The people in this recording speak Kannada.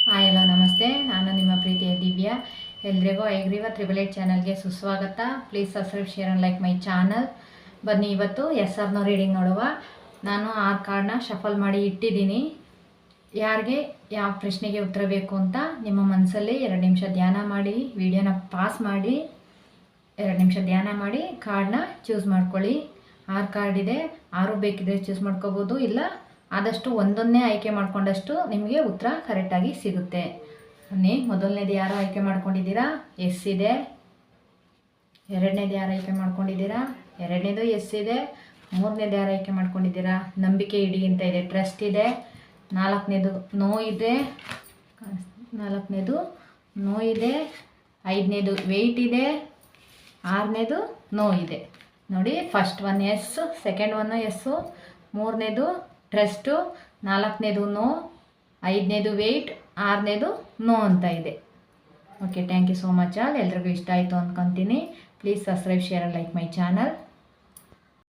ಹಾಯ್ ಹಲೋ ನಮಸ್ತೆ. ನಾನು ನಿಮ್ಮ ಪ್ರೀತಿಯ ದಿವ್ಯಾ. ಎಲ್ರಿಗೂ ಐಗ್ರೀವ 888 ಚಾನಲ್ಗೆ ಸುಸ್ವಾಗತ. Please subscribe, share and like my channel. ಬನ್ನಿ ಇವತ್ತು SRನ ರೀಡಿಂಗ್ ನೋಡುವ. ನಾನು ಆರ್ ಕಾರ್ಡ್ನ ಶಫಲ್ ಮಾಡಿ ಇಟ್ಟಿದ್ದೀನಿ. ಯಾರಿಗೆ ಯಾವ ಪ್ರಶ್ನೆಗೆ ಉತ್ತರ ಬೇಕು ಅಂತ ನಿಮ್ಮ ಮನಸ್ಸಲ್ಲಿ 2 ನಿಮಿಷ ಧ್ಯಾನ ಮಾಡಿ, ವಿಡಿಯೋನ ಪಾಸ್ ಮಾಡಿ 2 ನಿಮಿಷ ಧ್ಯಾನ ಮಾಡಿ ಕಾರ್ಡ್ನ ಚೂಸ್ ಮಾಡ್ಕೊಳ್ಳಿ. 6 ಕಾರ್ಡ್ ಇದೆ, 6 ಬೇಕಿದ್ರೆ ಚೂಸ್ ಮಾಡ್ಕೋಬೋದು, ಇಲ್ಲ ಆದಷ್ಟು ಒಂದೊಂದೇ ಆಯ್ಕೆ ಮಾಡ್ಕೊಂಡಷ್ಟು ನಿಮಗೆ ಉತ್ತರ ಕರೆಕ್ಟಾಗಿ ಸಿಗುತ್ತೆ. ಬನ್ನಿ, ಮೊದಲನೇದು ಯಾರು ಆಯ್ಕೆ ಮಾಡ್ಕೊಂಡಿದ್ದೀರಾ? ಎಸ್ ಇದೆ. ಎರಡನೇದು ಯಾರು ಆಯ್ಕೆ ಮಾಡ್ಕೊಂಡಿದ್ದೀರಾ? ಎರಡನೇದು ಎಸ್ ಇದೆ. ಮೂರನೇದು ಯಾರು ಆಯ್ಕೆ ಮಾಡ್ಕೊಂಡಿದ್ದೀರಾ? ನಂಬಿಕೆ ಇಡಿ ಅಂತ ಇದೆ, ಟ್ರಸ್ಟ್ ಇದೆ. ನಾಲ್ಕನೇದು ನೋ ಇದೆ. ಐದನೇದು ವೆಯ್ಟ್ ಇದೆ. ಆರನೇದು ನೋ ಇದೆ. ನೋಡಿ, first one yes, second one yes, ಮೂರನೇದು ಟ್ರಸ್ಟು, ನಾಲ್ಕನೇದು ನೋ, ಐದನೇದು ವೆಯ್ಟ್, ಆರನೇದು ನೋ ಅಂತ ಇದೆ. Okay, thank you so much all. ಎಲ್ರಿಗೂ ಇಷ್ಟ ಆಯಿತು ಅಂದ್ಕೊತೀನಿ. Please subscribe, share and like my channel.